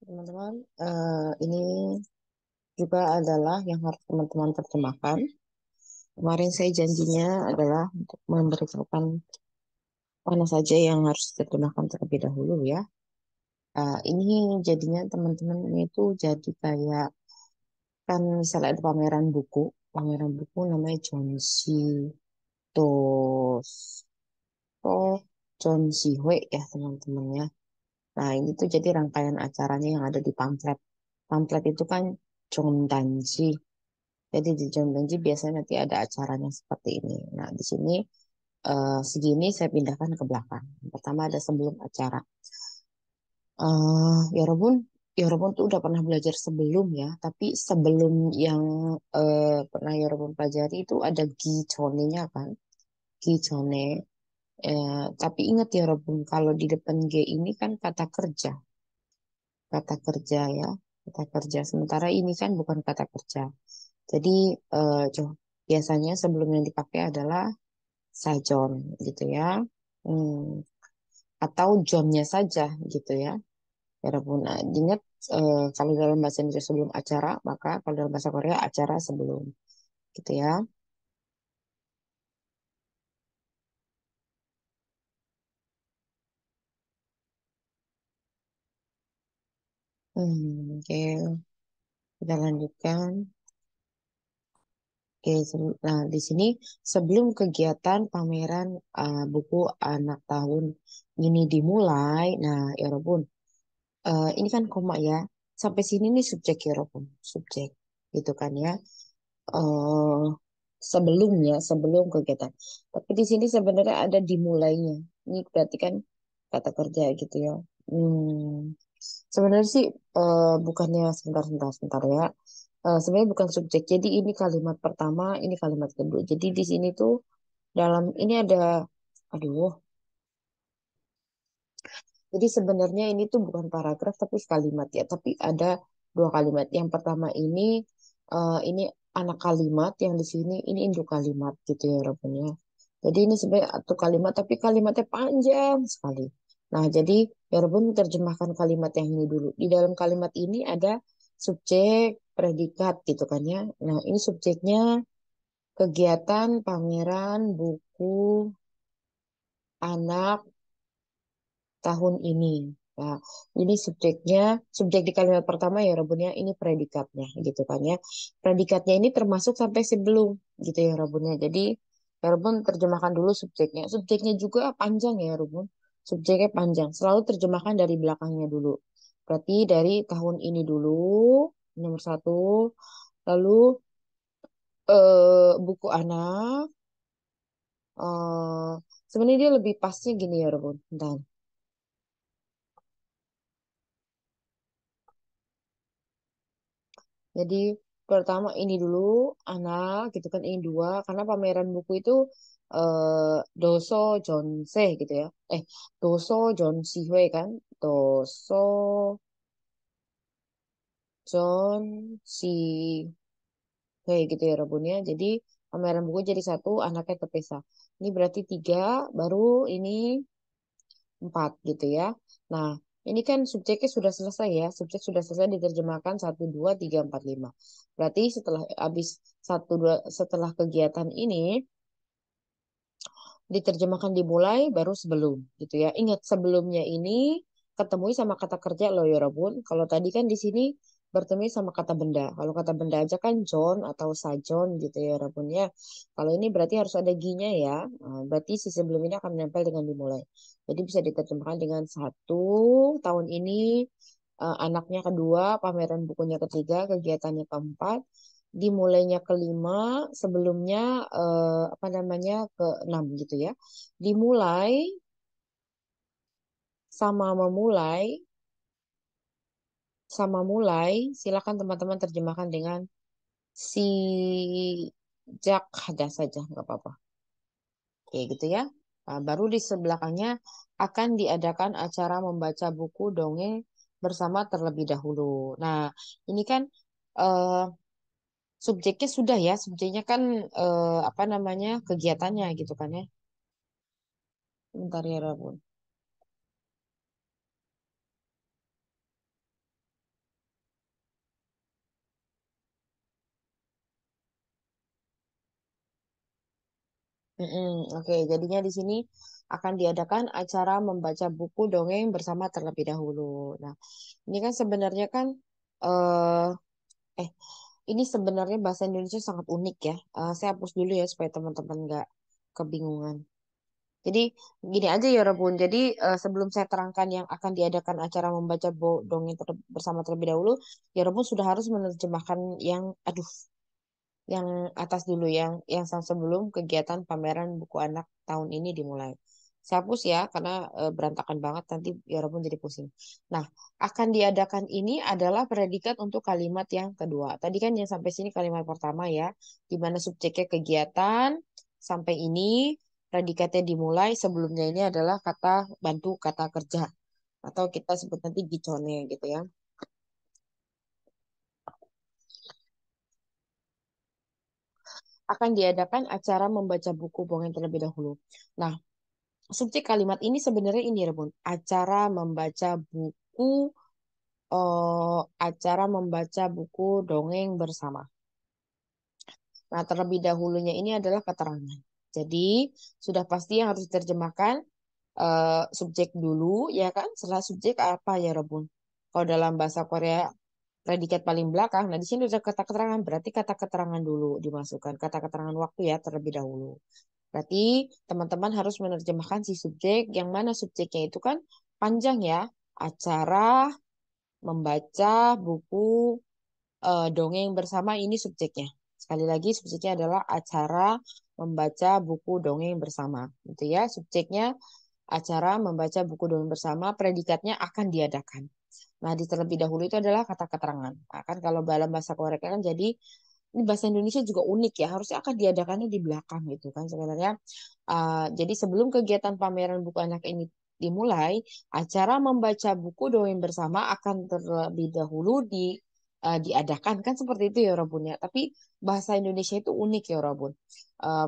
Teman-teman, ini juga adalah yang harus teman-teman terjemahkan. Kemarin saya janjinya adalah untuk memberitahukan mana saja yang harus diterjemahkan terlebih dahulu ya. Ini jadinya teman-teman itu jadi kayak kan misalnya ada pameran buku namanya John Toh John Si Hui ya teman-teman ya. Nah ini tuh jadi rangkaian acaranya yang ada di pamflet. Pamflet itu kan John Danji. Jadi di Jonggolji biasanya nanti ada acaranya seperti ini. Nah, di sini segini saya pindahkan ke belakang. Pertama ada sebelum acara. Ya Robun tuh udah pernah belajar sebelum ya, tapi sebelum yang pernah ya Robun pelajari itu ada Gicone-nya kan, Gicone. Tapi ingat ya Robun, kalau di depan G ini kan kata kerja ya, kata kerja. Sementara ini kan bukan kata kerja. Jadi biasanya sebelum yang dipakai adalah sajon gitu ya. Hmm, atau Johnnya saja gitu ya. Walaupun ingat kalau dalam bahasa Indonesia sebelum acara, maka kalau dalam bahasa Korea acara sebelum gitu ya. Oke, kita lanjutkan. Oke, nah di sini sebelum kegiatan pameran buku anak tahun ini dimulai, nah ya Robun, ini kan koma ya. Sampai sini nih subjek ya Robun, subjek gitu kan ya. eh Sebelumnya, sebelum kegiatan. Tapi di sini sebenarnya ada dimulainya. Ini berarti kan kata kerja gitu ya. Sebenarnya sih bukannya sebentar ya. Sebenarnya bukan subjek. Jadi ini kalimat pertama, ini kalimat kedua. Jadi di sini tuh dalam ini ada, aduh. Jadi sebenarnya ini tuh bukan paragraf tapi kalimat ya. Tapi ada dua kalimat. Yang pertama ini anak kalimat, yang di sini ini induk kalimat gitu ya Robunnya. Jadi ini sebenarnya satu kalimat tapi kalimatnya panjang sekali. Nah, jadi ya Robun terjemahkan kalimat yang ini dulu. Di dalam kalimat ini ada subjek, predikat gitu kan ya. Nah, ini subjeknya kegiatan pameran buku anak tahun ini. Nah, ini subjek di kalimat pertama ya Robunnya, ini predikatnya gitu kan ya. Predikatnya ini termasuk sampai sebelum gitu ya Robunnya. Jadi ya Robun terjemahkan dulu subjeknya. Subjeknya juga panjang ya Robun. Subjeknya panjang. Selalu terjemahkan dari belakangnya dulu. Berarti dari tahun ini dulu, nomor satu. Lalu buku anak. eh Sebenarnya dia lebih pasnya gini ya Robun. Bentar. Jadi pertama ini dulu anak gitu kan, ini dua karena pameran buku itu Doso Jonse gitu ya. Doso Jonsiwe kan. Doso Jonsiwe gitu ya Rabunnya. Jadi pameran buku jadi satu, anaknya terpisah. Ini berarti tiga, baru ini empat gitu ya. Nah, ini kan subjeknya sudah selesai ya. Subjek sudah selesai diterjemahkan satu, dua, tiga, empat, lima. Berarti setelah habis satu, dua, setelah kegiatan ini diterjemahkan dimulai baru sebelum gitu ya. Ingat sebelumnya ini ketemu sama kata kerja loh ya Robun. Kalau tadi kan di sini bertemu sama kata benda. Kalau kata benda aja kan John atau Sajon gitu ya Robun ya. Kalau ini berarti harus ada ginya ya. Nah, berarti si sebelum ini akan menempel dengan dimulai. Jadi bisa diterjemahkan dengan satu tahun ini anaknya kedua, pameran bukunya ketiga, kegiatannya keempat, dimulainya kelima, sebelumnya apa namanya keenam gitu ya. Dimulai sama memulai sama mulai, silakan teman-teman terjemahkan dengan sejak ada saja nggak apa-apa. Oke gitu ya. Nah, baru di sebelahnya akan diadakan acara membaca buku dongeng bersama terlebih dahulu. Nah, ini kan eh, subjeknya sudah ya, subjeknya kan apa namanya kegiatannya gitu kan ya. Bentar ya Rabun. Mm-mm, oke, jadinya di sini akan diadakan acara membaca buku dongeng bersama terlebih dahulu. Nah, ini kan sebenarnya kan eh eh ini sebenarnya bahasa Indonesia sangat unik ya. Saya hapus dulu ya supaya teman-teman nggak kebingungan. Jadi gini aja ya Rebun. Jadi sebelum saya terangkan yang akan diadakan acara membaca dongeng bersama terlebih dahulu, ya Rebun sudah harus menerjemahkan yang aduh yang atas dulu sebelum kegiatan pameran buku anak tahun ini dimulai. Saya hapus ya karena berantakan banget nanti ya Rebun jadi pusing. Nah, akan diadakan ini adalah predikat untuk kalimat yang kedua. Tadi kan yang sampai sini kalimat pertama ya, di mana subjeknya kegiatan sampai ini predikatnya dimulai sebelumnya ini adalah kata bantu kata kerja atau kita sebut nanti gicone gitu ya. Akan diadakan acara membaca buku dongeng terlebih dahulu. Nah, subjek kalimat ini sebenarnya ini Rebun, acara membaca buku dongeng bersama. Nah, terlebih dahulunya ini adalah keterangan. Jadi, sudah pasti yang harus diterjemahkan subjek dulu, ya kan? Setelah subjek apa ya, Rebun? Kalau dalam bahasa Korea, predikat paling belakang. Nah, di sini ada kata keterangan, berarti kata keterangan dulu dimasukkan. Kata keterangan waktu ya, terlebih dahulu. Berarti teman-teman harus menerjemahkan si subjek, yang mana subjeknya itu kan panjang ya. Acara membaca buku dongeng bersama ini subjeknya. Sekali lagi subjeknya adalah acara membaca buku dongeng bersama. Gitu ya, subjeknya acara membaca buku dongeng bersama, predikatnya akan diadakan. Nah, di terlebih dahulu itu adalah kata keterangan. Nah, kan kalau dalam bahasa Korea kan jadi ini bahasa Indonesia juga unik ya, harusnya akan diadakannya di belakang gitu kan sebenarnya. Jadi sebelum kegiatan pameran buku anak ini dimulai, acara membaca buku dongeng bersama akan terlebih dahulu diadakan kan seperti itu ya Robun ya. Tapi bahasa Indonesia itu unik ya Robun.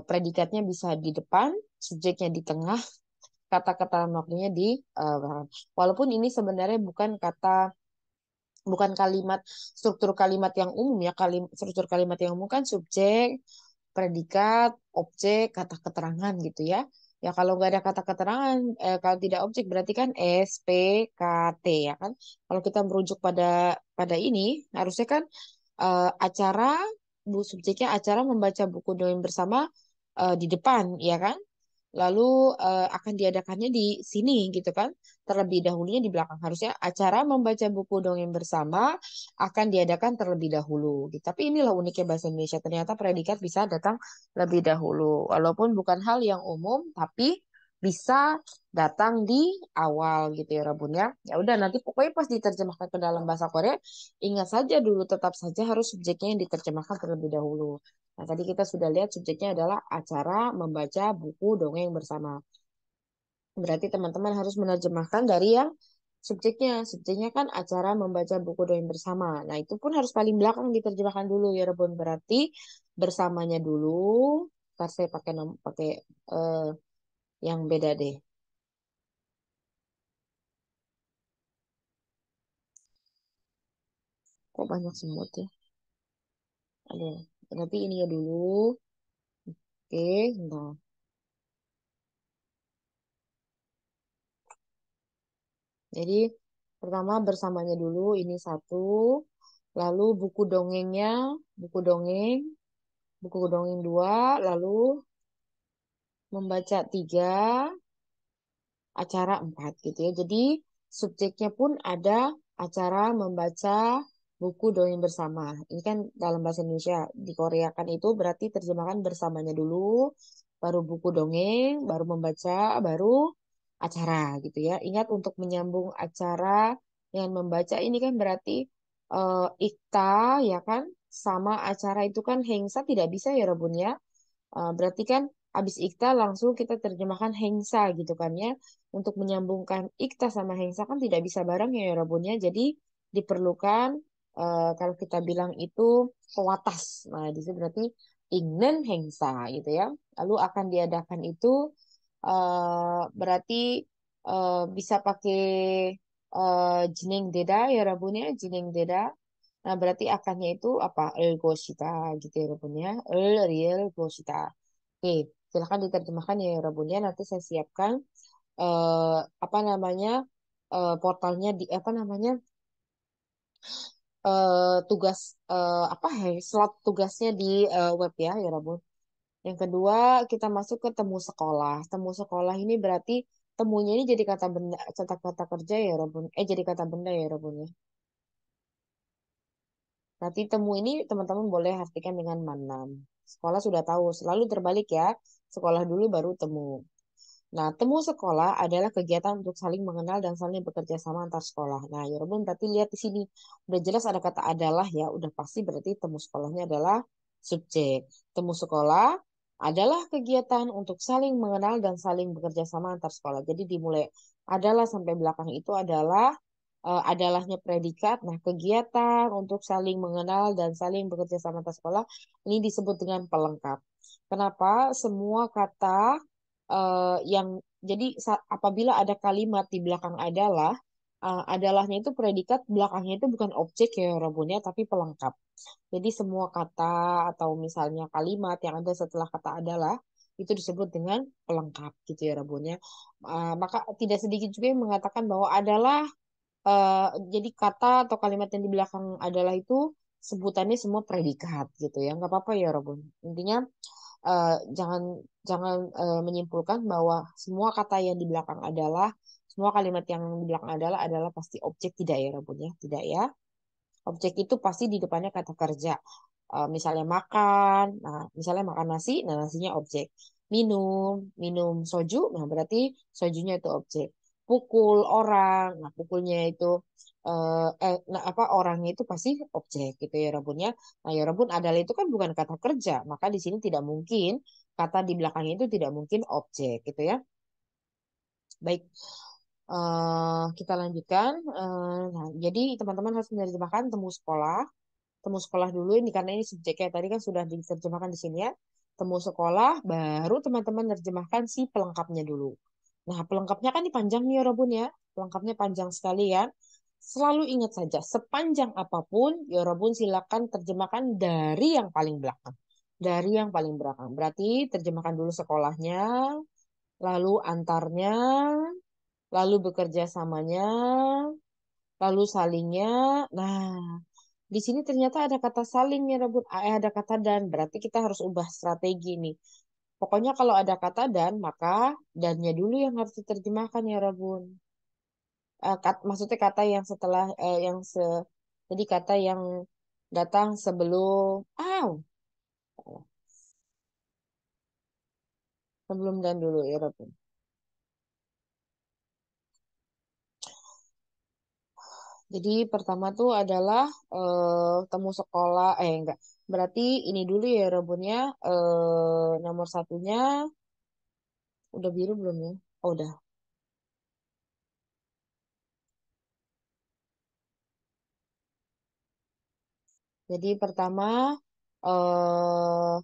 Predikatnya bisa di depan, subjeknya di tengah, kata-kata waktunya di belakang. Walaupun ini sebenarnya bukan kalimat struktur kalimat yang umum ya struktur kalimat yang umum kan subjek predikat objek kata keterangan gitu ya ya kalau nggak ada kata keterangan kalau tidak objek berarti kan SPKT ya kan kalau kita merujuk pada ini harusnya kan acara bu subjeknya acara membaca buku dongeng bersama di depan ya kan lalu akan diadakannya di sini gitu kan. Terlebih dahulunya di belakang. Harusnya acara membaca buku dongeng bersama akan diadakan terlebih dahulu. Gitu. Tapi inilah uniknya bahasa Indonesia. Ternyata predikat bisa datang lebih dahulu. Walaupun bukan hal yang umum, tapi bisa datang di awal gitu ya Rabun ya. Ya udah nanti pokoknya pas diterjemahkan ke dalam bahasa Korea, ingat saja dulu tetap saja harus subjeknya yang diterjemahkan terlebih dahulu. Nah, tadi kita sudah lihat subjeknya adalah acara membaca buku dongeng bersama. Berarti teman-teman harus menerjemahkan dari yang subjeknya. Subjeknya kan acara membaca buku dongeng bersama. Nah, itu pun harus paling belakang diterjemahkan dulu ya, Rebon. Berarti bersamanya dulu. Ntar saya pakai eh, yang beda deh. Kok banyak semut ya? Ada. Tapi ini ya dulu. Oke, nah. Jadi pertama bersamanya dulu ini satu. Lalu buku dongeng, buku dongeng dua, lalu membaca tiga, acara empat gitu ya. Jadi subjeknya pun ada acara membaca buku dongeng bersama. Ini kan dalam bahasa Indonesia. Di Korea kan itu berarti terjemahkan bersamanya dulu, baru buku dongeng, baru membaca, baru acara gitu ya. Ingat untuk menyambung acara dengan membaca ini kan berarti ikta ya kan sama acara itu kan hengsa tidak bisa ya Rebun ya. Berarti kan habis ikta langsung kita terjemahkan hengsa gitu kan ya. Untuk menyambungkan ikta sama hengsa kan tidak bisa bareng ya Robunnya. Jadi diperlukan kalau kita bilang itu pewatas. Nah, di situ berarti ingnen hengsa gitu ya. Lalu akan diadakan itu berarti bisa pakai jining deda ya Robunnya, jining deda. Nah, berarti akannya itu apa? El Gosita gitu ya Robunnya. El Real Gosita. Oke. Silahkan diterjemahkan ya Rabun ya. Nanti saya siapkan apa namanya portalnya di apa namanya tugas apa ya slot tugasnya di web ya Rabun. Yang kedua kita masuk ke temu sekolah. Temu sekolah ini berarti temunya ini jadi kata benda, kata kerja ya Rabun. Jadi kata benda ya Rabun ya. Nanti temu ini teman-teman boleh artikan dengan manam. Sekolah sudah tahu, selalu terbalik ya. Sekolah dulu baru temu. Nah, temu sekolah adalah kegiatan untuk saling mengenal dan saling bekerja sama antar sekolah. Nah, ya Robun berarti lihat di sini. Udah jelas ada kata adalah ya, udah pasti berarti temu sekolahnya adalah subjek. Temu sekolah adalah kegiatan untuk saling mengenal dan saling bekerja sama antar sekolah. Jadi dimulai adalah sampai belakang itu adalah adalahnya predikat. Nah, kegiatan untuk saling mengenal dan saling bekerja sama antar sekolah ini disebut dengan pelengkap. Kenapa? Semua kata yang jadi apabila ada kalimat di belakang adalah adalahnya itu predikat belakangnya itu bukan objek ya Robunnya tapi pelengkap. Jadi semua kata atau misalnya kalimat yang ada setelah kata adalah itu disebut dengan pelengkap gitu ya Robunnya. Maka tidak sedikit juga yang mengatakan bahwa adalah eh, jadi kata atau kalimat yang di belakang adalah itu sebutannya semua predikat gitu ya. Nggak apa-apa ya Robun. Intinya jangan jangan menyimpulkan bahwa semua kata yang di belakang adalah semua kalimat yang di belakang adalah pasti objek tidak ya Rabun ya tidak ya objek itu pasti di depannya kata kerja. Misalnya makan, nah misalnya makan nasi, nah nasinya objek. Minum soju, nah berarti sojunya itu objek. Pukul orang, nah pukulnya itu nah apa orangnya itu pasti objek gitu ya Rabunnya. Nah ya Rabun adalah itu kan bukan kata kerja, maka di sini tidak mungkin kata di belakangnya itu tidak mungkin objek gitu ya. Baik, kita lanjutkan. Nah, jadi teman-teman harus menerjemahkan temu sekolah. Temu sekolah dulu ini karena ini subjeknya tadi kan sudah diterjemahkan di sini ya. Temu sekolah, baru teman-teman terjemahkan si pelengkapnya dulu. Nah, pelengkapnya kan ini panjang nih ya Robun ya. Pelengkapnya panjang sekali ya. Selalu ingat saja, sepanjang apapun, ya Robun silakan terjemahkan dari yang paling belakang. Dari yang paling belakang. Berarti terjemahkan dulu sekolahnya, lalu antarnya, lalu bekerja samanya, lalu salingnya. Nah, di sini ternyata ada kata saling ya Rabun. Ada kata dan. Berarti kita harus ubah strategi nih. Pokoknya kalau ada kata dan, maka dannya dulu yang harus diterjemahkan ya Rabun. Maksudnya kata yang setelah, jadi kata yang datang sebelum, sebelum dan dulu ya Rabun. Jadi pertama tuh adalah temu sekolah, enggak. Berarti ini dulu ya Rabun ya. Nomor satunya, udah biru belum ya? Oh, udah. Jadi pertama eh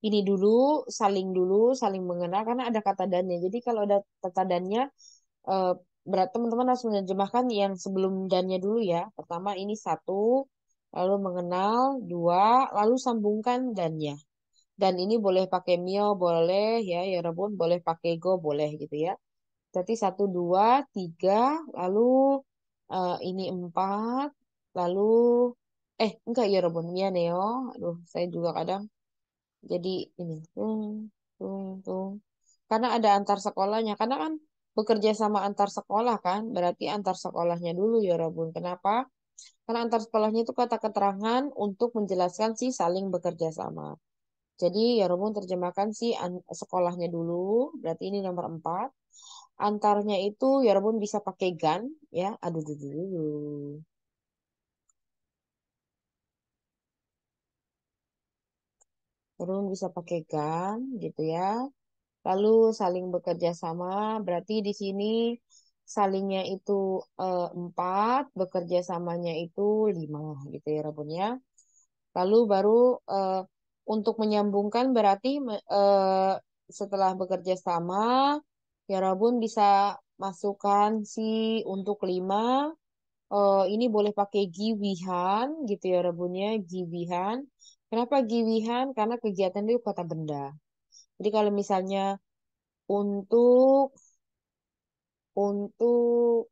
ini dulu, saling mengenal karena ada kata dannya. Jadi kalau ada kata dannya, eh berat teman-teman harus menerjemahkan yang sebelum dannya dulu ya. Pertama ini satu, lalu mengenal, dua, lalu sambungkan dannya. Dan ini boleh pakai mio, boleh ya Rebun, boleh pakai go, boleh gitu ya. Berarti satu, dua, tiga, lalu ini empat, lalu enggak ya Robon Mia Neo. Aduh, saya juga kadang jadi ini tung tung tung. Karena ada antar sekolahnya. Karena kan bekerja sama antar sekolah kan, berarti antar sekolahnya dulu ya Robun. Kenapa? Karena antar sekolahnya itu kata keterangan untuk menjelaskan si saling bekerja sama. Jadi ya Robun terjemahkan si sekolahnya dulu, berarti ini nomor empat. Antarnya itu ya Robun bisa pakai gan ya. Aduh, duh, duh, duh, duh. Turun bisa pakai GAN gitu ya. Lalu saling bekerja sama, berarti di sini salingnya itu empat, bekerja samanya itu lima gitu ya Rabun ya. Lalu baru eh, untuk menyambungkan berarti setelah bekerja sama, ya Rabun bisa masukkan si untuk lima, ini boleh pakai giwihan gitu ya Rabunnya, giwihan. Kenapa giwihan? Karena kegiatan itu kata benda. Jadi kalau misalnya untuk untuk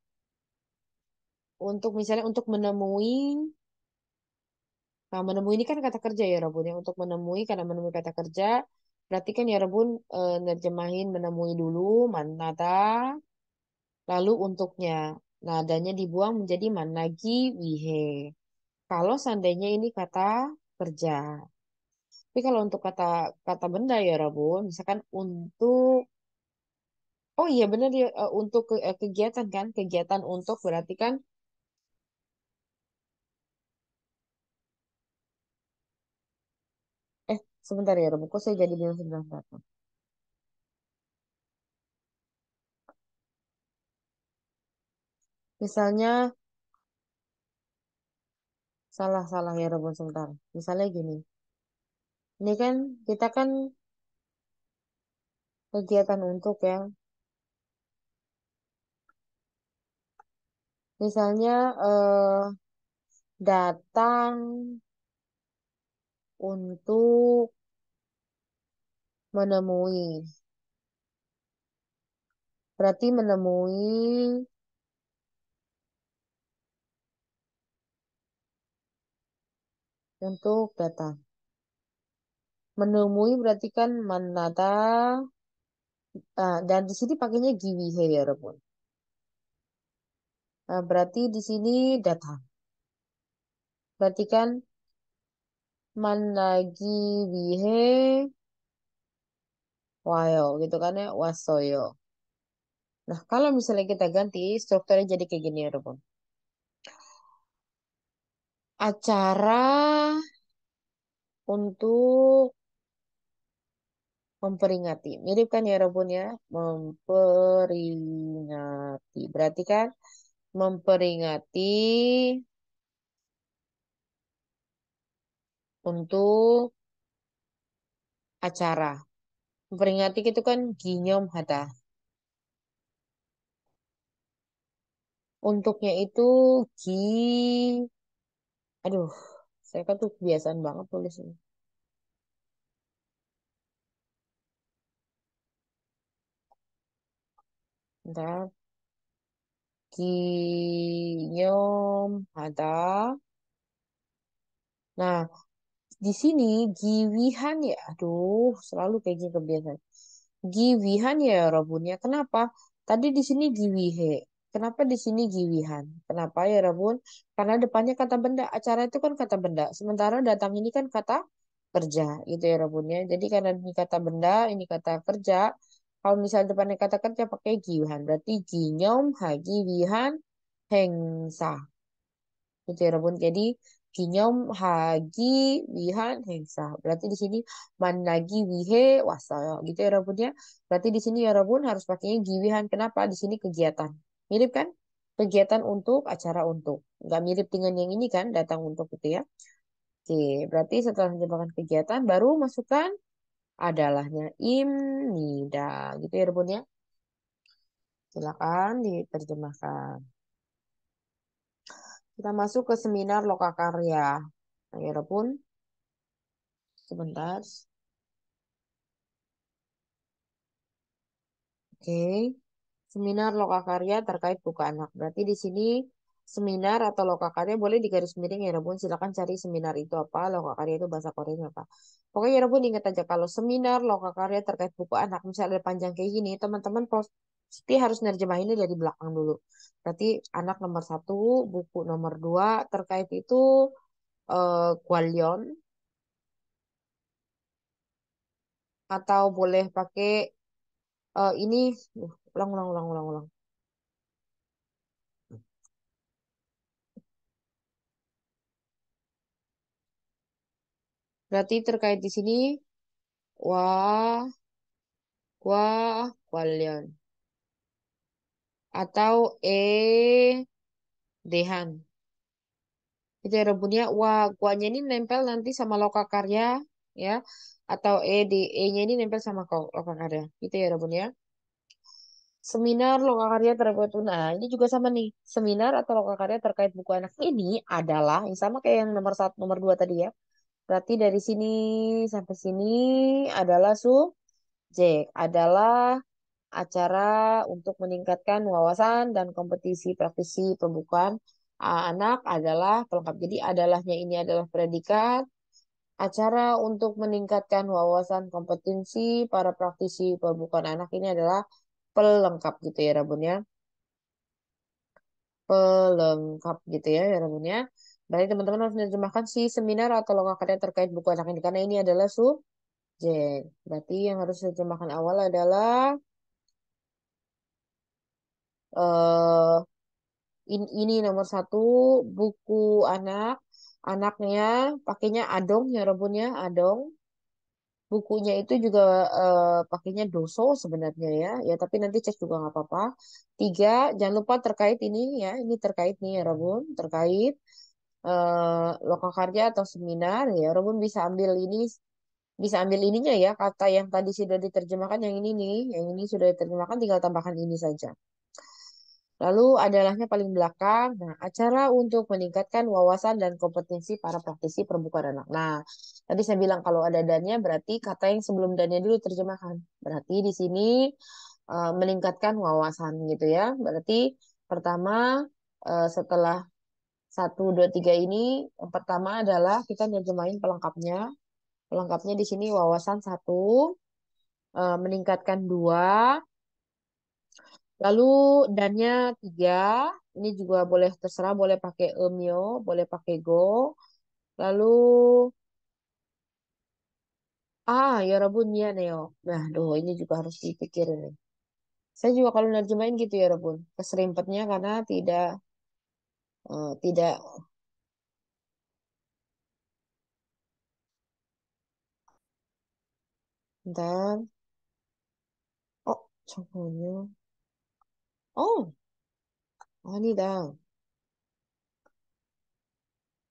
untuk misalnya untuk menemui, nah menemui ini kan kata kerja ya Rabun ya. Untuk menemui karena menemui kata kerja berarti kan ya Rabun nerjemahin menemui dulu manada lalu untuknya. Nadanya dibuang menjadi managi wihe. Kalau seandainya ini kata kerja. Tapi kalau untuk kata kata benda ya Rabun, misalkan untuk oh iya benar ya untuk kegiatan kan, kegiatan untuk berarti kan sebentar ya Rabun, kok saya jadi bilang sebentar. Misalnya salah-salah ya Rabun sebentar. Misalnya gini, ini kan kita kan kegiatan untuk ya. Misalnya datang untuk menemui. Berarti menemui untuk datang. Menemui berarti kan manada. Dan di sini pakainya giwihe ya Rabun. Nah, berarti di sini datang. Berarti kan managi wihe wayo gitu kan ya wasoyo. Nah, kalau misalnya kita ganti strukturnya jadi kayak gini ya Rabun. Acara untuk memperingati. Mirip kan ya Rabun ya? Memperingati. Berarti kan memperingati untuk acara. Memperingati itu kan ginyom hada. Untuknya itu gi. Aduh, saya kan tuh kebiasaan banget tulis ini. Bentar. Ginyom hada. Nah, di sini giwihan ya. Aduh, selalu kayak gini kebiasaan. Giwihan ya Rabunnya. Kenapa? Tadi di sini giwihe. Kenapa di sini giwihan? Kenapa ya Rabun? Karena depannya kata benda. Acara itu kan kata benda. Sementara datang ini kan kata kerja. Gitu ya Rabunnya. Jadi karena ini kata benda, ini kata kerja. Kalau misalnya depannya kata kerja pakai giwihan. Berarti ginyom, hagi, wihan, hengsa. Gitu ya Rabun. Jadi kinyom hagi wihan hengsa. Berarti di sini managi wihe wasaya. Gitu ya Rabun ya. Berarti di sini ya Rabun harus pakainya giwihan. Kenapa? Di sini kegiatan. Mirip kan? Kegiatan untuk, acara untuk. Nggak mirip dengan yang ini kan? Datang untuk gitu ya. Oke, berarti setelah menjelaskan kegiatan baru masukkan adalahnya imnida. Gitu ya Rabun ya. Silakan diterjemahkan. Kita masuk ke seminar lokakarya. Nah, ya Rabun. Sebentar. Oke. Seminar lokakarya terkait buku anak. Berarti di sini seminar atau lokakarya boleh digaris miring ya Rabun. Silakan cari seminar itu apa, lokakarya itu bahasa Koreanya apa. Pokoknya ya Rabun ingat aja kalau seminar lokakarya terkait buku anak misalnya ada panjang kayak gini, teman-teman pasti harus nerjemahinnya dari belakang dulu. Berarti anak nomor satu, buku nomor dua terkait itu Gwalion atau boleh pakai ini ulang ulang ulang ulang ulang. Berarti terkait di sini wah wah Gwalion atau dehan. Itu ya rebunnya wah guanya ini nempel nanti sama lokakarya ya atau e-nya ini nempel sama lokakarya. Itu ya rebunnya. Seminar lokakarya terkait nah ini juga sama nih. Seminar atau lokakarya terkait buku anak ini adalah yang sama kayak yang nomor satu, nomor dua tadi ya. Berarti dari sini sampai sini adalah adalah acara untuk meningkatkan wawasan dan kompetisi praktisi pembukaan anak adalah pelengkap. Jadi adalahnya ini adalah predikat. Acara untuk meningkatkan wawasan kompetensi para praktisi pembukaan anak ini adalah pelengkap gitu ya Rabun ya. Pelengkap gitu ya Rabun ya. Berarti teman-teman harus menerjemahkan si seminar atau loka karya terkait buku anak ini karena ini adalah subjek. Berarti yang harus diterjemahkan awal adalah eh ini nomor satu buku anak. Anaknya pakainya adong ya Rabun ya, adong. Bukunya itu juga pakainya doso sebenarnya ya. Ya tapi nanti cek juga nggak apa-apa. Tiga, jangan lupa terkait ini ya. Ini terkait nih ya Rabun. Terkait lokakarya atau seminar ya. Rabun bisa ambil ini. Bisa ambil ininya ya. Kata yang tadi sudah diterjemahkan yang ini nih. Yang ini sudah diterjemahkan tinggal tambahkan ini saja. Lalu adalahnya paling belakang. Nah, acara untuk meningkatkan wawasan dan kompetensi para praktisi perbukaan anak. Nah, tadi saya bilang kalau ada dannya berarti kata yang sebelum dannya dulu terjemahkan. Berarti di sini meningkatkan wawasan gitu ya. Berarti pertama setelah satu, dua, tiga ini, yang pertama adalah kita nerjemahin pelengkapnya. Pelengkapnya di sini wawasan satu, meningkatkan dua, lalu dannya tiga, ini juga boleh terserah, boleh pakai emyo, boleh pakai go. Lalu ya Rabun ya Neo. Nah, doh ini juga harus dipikirin nih. Saya juga kalau nerjemahin gitu ya Rabun, keserimpetnya karena tidak bentar. Oh, contohnya. Oh, ini dah.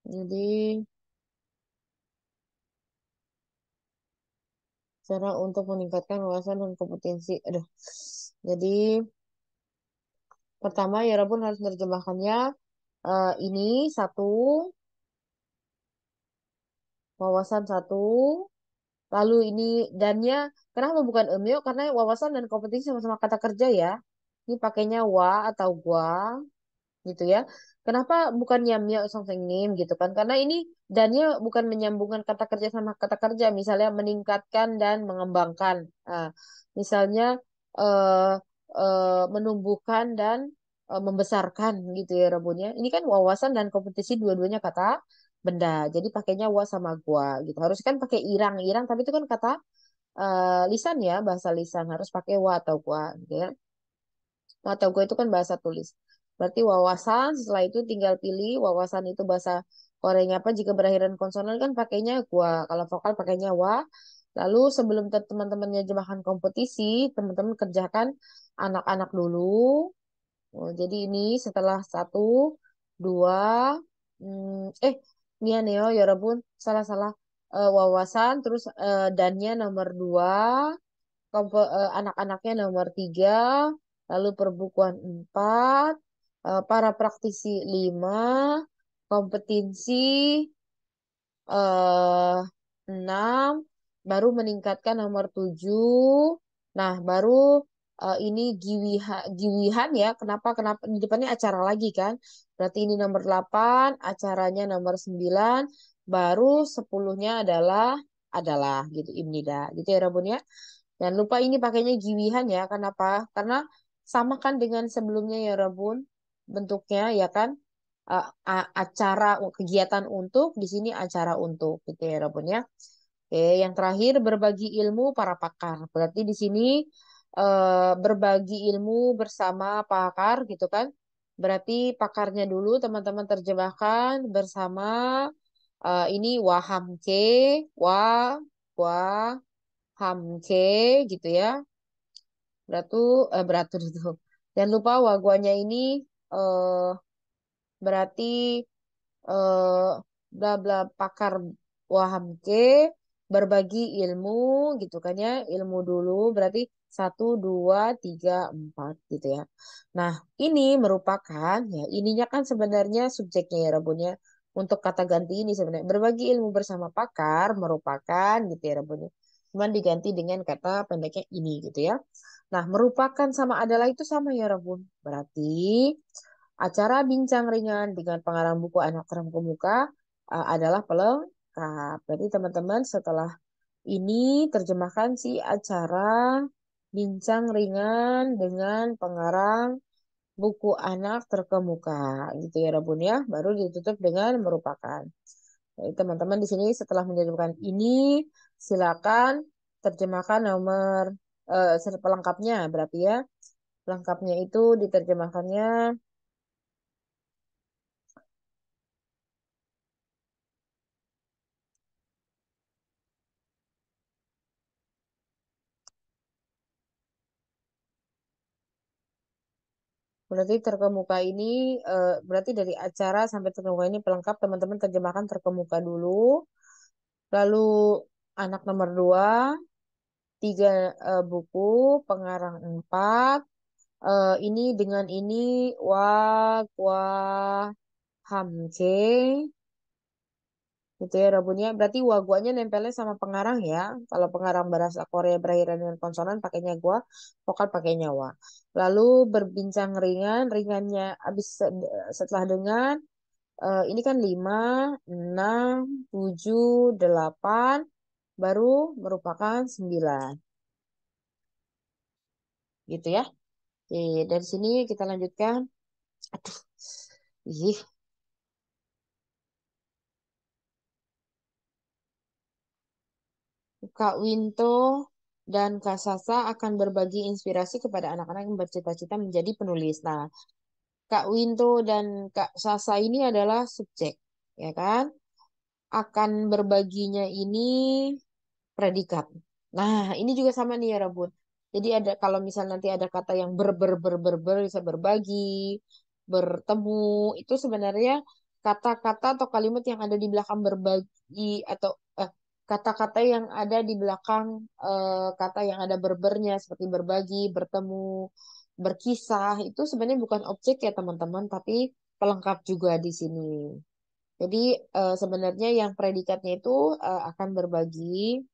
Jadi cara untuk meningkatkan wawasan dan kompetensi. Aduh. Jadi pertama ya Rabun harus menerjemahkannya ini satu, wawasan satu, lalu ini dannya kenapa bukan emyo? Karena wawasan dan kompetensi sama-sama kata kerja ya. Ini pakainya wa atau gua gitu ya. Kenapa bukan yamnya something name gitu kan? Karena ini dannya bukan menyambungkan kata kerja sama kata kerja. Misalnya meningkatkan dan mengembangkan. Nah, misalnya eh, menumbuhkan dan membesarkan gitu ya Rabunnya. Ini kan wawasan dan kompetisi dua-duanya kata benda. Jadi pakainya wa sama gua gitu. Harus kan pakai irang, irang tapi itu kan kata lisan ya, bahasa lisan harus pakai wa atau gua gitu ya. Mata gue itu kan bahasa tulis. Berarti wawasan, setelah itu tinggal pilih wawasan itu bahasa Koreanya apa. Jika berakhiran konsonan kan pakainya gua. Kalau vokal pakainya wa. Lalu sebelum teman-temannya jemahan kompetisi, teman-teman kerjakan anak-anak dulu. Oh, jadi ini setelah satu, dua, Nia Neo, ya Rabun, salah-salah. Wawasan, terus dannya nomor dua, anak-anaknya nomor tiga, lalu perbukuan empat, para praktisi lima, kompetensi eh, enam, baru meningkatkan nomor tujuh. Nah, baru ini giwihan ya. Kenapa? Kenapa di depannya acara lagi kan? Berarti ini nomor 8, acaranya nomor 9, baru 10-nya adalah gitu Imnida. Gitu ya Rabun ya. Jangan lupa ini pakainya giwihan ya. Kenapa? Karena sama kan dengan sebelumnya ya Rabun. Bentuknya ya kan. Acara kegiatan untuk di sini acara untuk gitu ya Rabun ya. Oke, yang terakhir berbagi ilmu para pakar. Berarti di sini berbagi ilmu bersama pakar gitu kan. Berarti pakarnya dulu teman-teman terjemahkan bersama ini wahamke, wa wa hamke gitu ya. Beratur itu. Jangan lupa waguanya ini eh, berarti eh, bla bla pakar wahamke berbagi ilmu gitu kan ya. Ilmu dulu berarti satu, dua, tiga, empat gitu ya. Nah, ini merupakan ya ininya kan sebenarnya subjeknya ya Rabunnya. Untuk kata ganti ini sebenarnya berbagi ilmu bersama pakar merupakan gitu ya Rabunnya. Cuman diganti dengan kata pendeknya ini gitu ya. Nah, merupakan sama adalah itu sama ya Rabun. Berarti acara bincang ringan dengan pengarang buku anak terkemuka adalah pelengkap. Berarti teman-teman setelah ini terjemahkan si acara bincang ringan dengan pengarang buku anak terkemuka gitu ya Rabun ya. Baru ditutup dengan merupakan. Jadi teman-teman di sini setelah menerjemahkan ini silakan terjemahkan nomor pelengkapnya berarti ya. Pelengkapnya itu diterjemahkannya berarti terkemuka ini berarti dari acara sampai terkemuka ini pelengkap teman-teman terjemahkan terkemuka dulu. Lalu anak nomor dua, tiga buku, pengarang empat, ini dengan ini wak wah hamke gitu ya rabunnya. Berarti waguanya nempelnya sama pengarang ya. Kalau pengarang bahasa Korea berakhiran dengan konsonan pakainya gua, vokal pakainya wa. Lalu berbincang ringan, ringannya habis setelah dengan ini kan 5, 6, 7, 8, baru merupakan 9. Gitu ya. Oke, dari sini kita lanjutkan. Aduh, ih, Kak Winto dan Kak Sasa akan berbagi inspirasi kepada anak-anak yang bercita-cita menjadi penulis. Nah, Kak Winto dan Kak Sasa ini adalah subjek, ya kan? Akan berbaginya ini predikat. Nah, ini juga sama nih ya, Rabun. Jadi ada kalau misal nanti ada kata yang ber bisa berbagi, bertemu, itu sebenarnya kata-kata atau kalimat yang ada di belakang berbagi atau kata-kata yang ada di belakang kata yang ada berbernya seperti berbagi, bertemu, berkisah itu sebenarnya bukan objek ya teman-teman, tapi pelengkap juga di sini. Jadi sebenarnya yang predikatnya itu akan berbagi,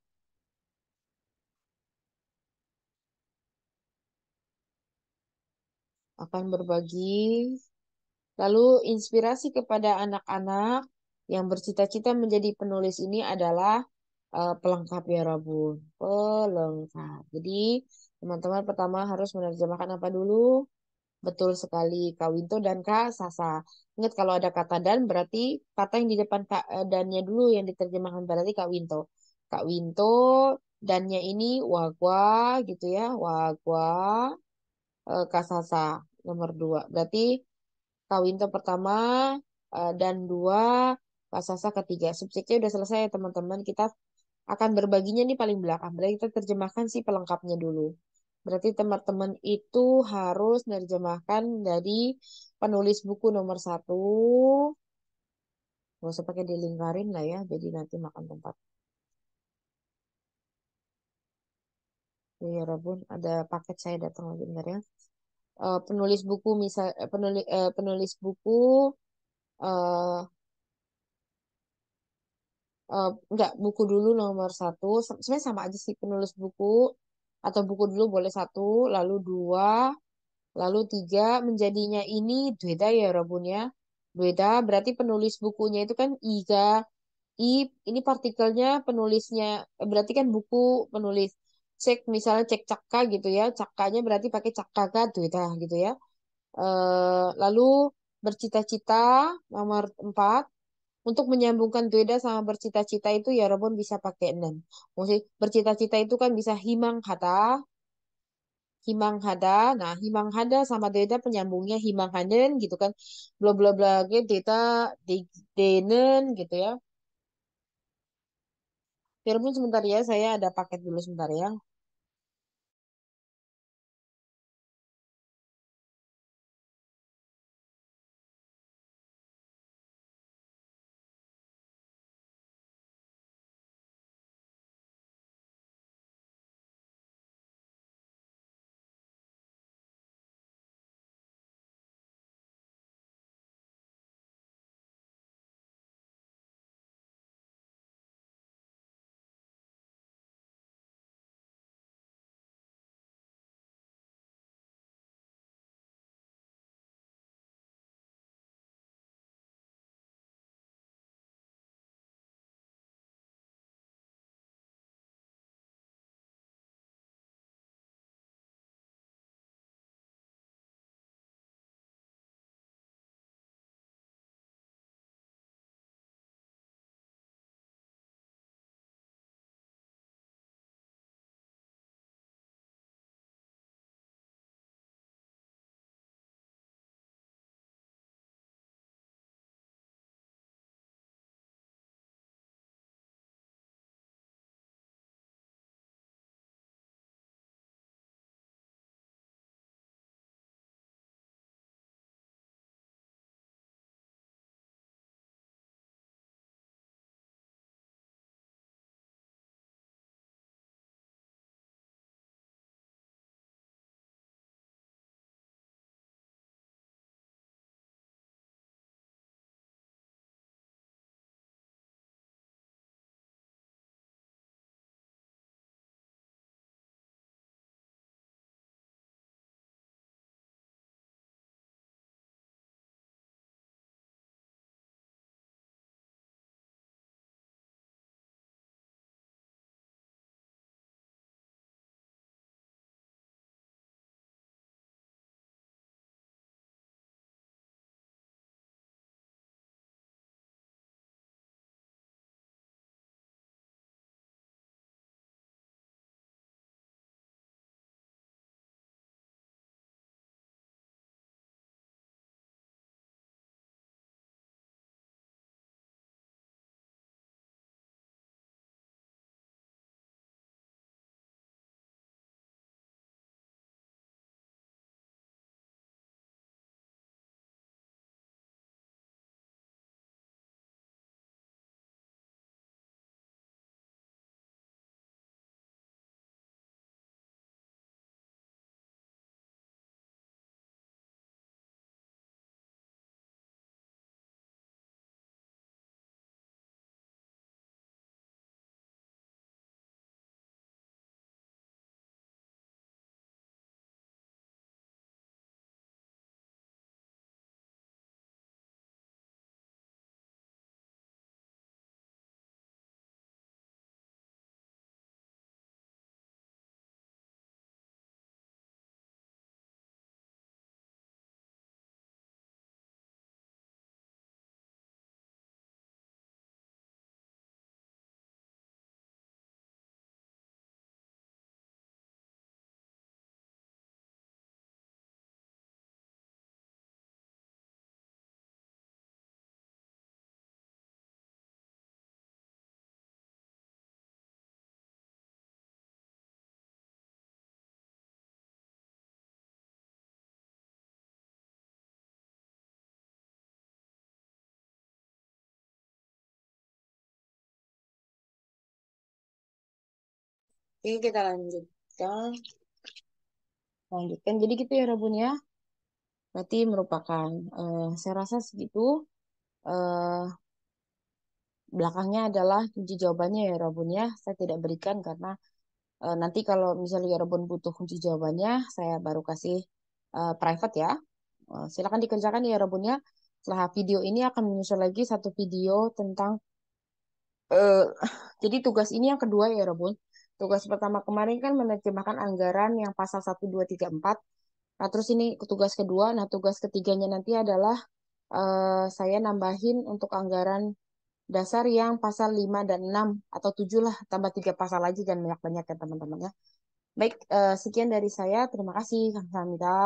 akan berbagi. Lalu inspirasi kepada anak-anak yang bercita-cita menjadi penulis ini adalah pelengkap ya Rabun. Pelengkap. Jadi teman-teman pertama harus menerjemahkan apa dulu? Betul sekali Kak Winto dan Kak Sasa. Ingat kalau ada kata dan berarti kata yang di depan Kak dannya dulu yang diterjemahkan berarti Kak Winto. Kak Winto dannya ini wagwa gitu ya. Wagwa Kak Sasa nomor dua. Berarti Kawinto pertama dan dua, Pasasa ketiga. Subjeknya udah selesai ya teman-teman. Kita akan berbaginya nih paling belakang. Berarti kita terjemahkan si pelengkapnya dulu. Berarti teman-teman itu harus menerjemahkan dari penulis buku nomor satu. Gak usah pakai dilingkarin lah ya. Jadi nanti makan tempat. Ya Rabun, ada paket saya datang lagi bentar ya. Penulis buku misal penulis buku eh, enggak buku dulu nomor satu sebenarnya sama aja sih penulis buku atau buku dulu boleh satu lalu dua lalu tiga menjadinya ini beda ya Rabun ya beda berarti penulis bukunya itu kan iga i ini partikelnya penulisnya berarti kan buku penulis cek misalnya cek cakka gitu ya cakkanya berarti pakai cakkaka beda gitu ya lalu bercita-cita nomor empat untuk menyambungkan beda sama bercita-cita itu ya Robon bisa pakai dan. Maksudnya bercita-cita itu kan bisa himang hata, himang hada. Nah, himang hada sama beda penyambungnya himang haden gitu kan. Bla bla bla gitu data denen gitu ya. Ya Robun sebentar ya, saya ada paket dulu sebentar ya. Oke, kita lanjutkan. Lanjutkan. Jadi gitu ya Rabun ya. Berarti merupakan, saya rasa segitu. Eh, Belakangnya adalah kunci jawabannya ya Rabun ya. Saya tidak berikan karena nanti kalau misalnya ya Rabun butuh kunci jawabannya, saya baru kasih private ya. Silakan dikerjakan ya Rabun ya. Setelah video ini akan menyusul lagi satu video tentang eh, jadi tugas ini yang kedua ya Rabun. Tugas pertama kemarin kan menerjemahkan anggaran yang pasal 1, 2, 3, 4. Nah, terus ini tugas kedua. Nah, tugas ketiganya nanti adalah saya nambahin untuk anggaran dasar yang pasal 5 dan 6 atau 7 lah, tambah 3 pasal aja dan banyak-banyak ya teman-teman ya. Baik, sekian dari saya. Terima kasih. Kamsahamnida.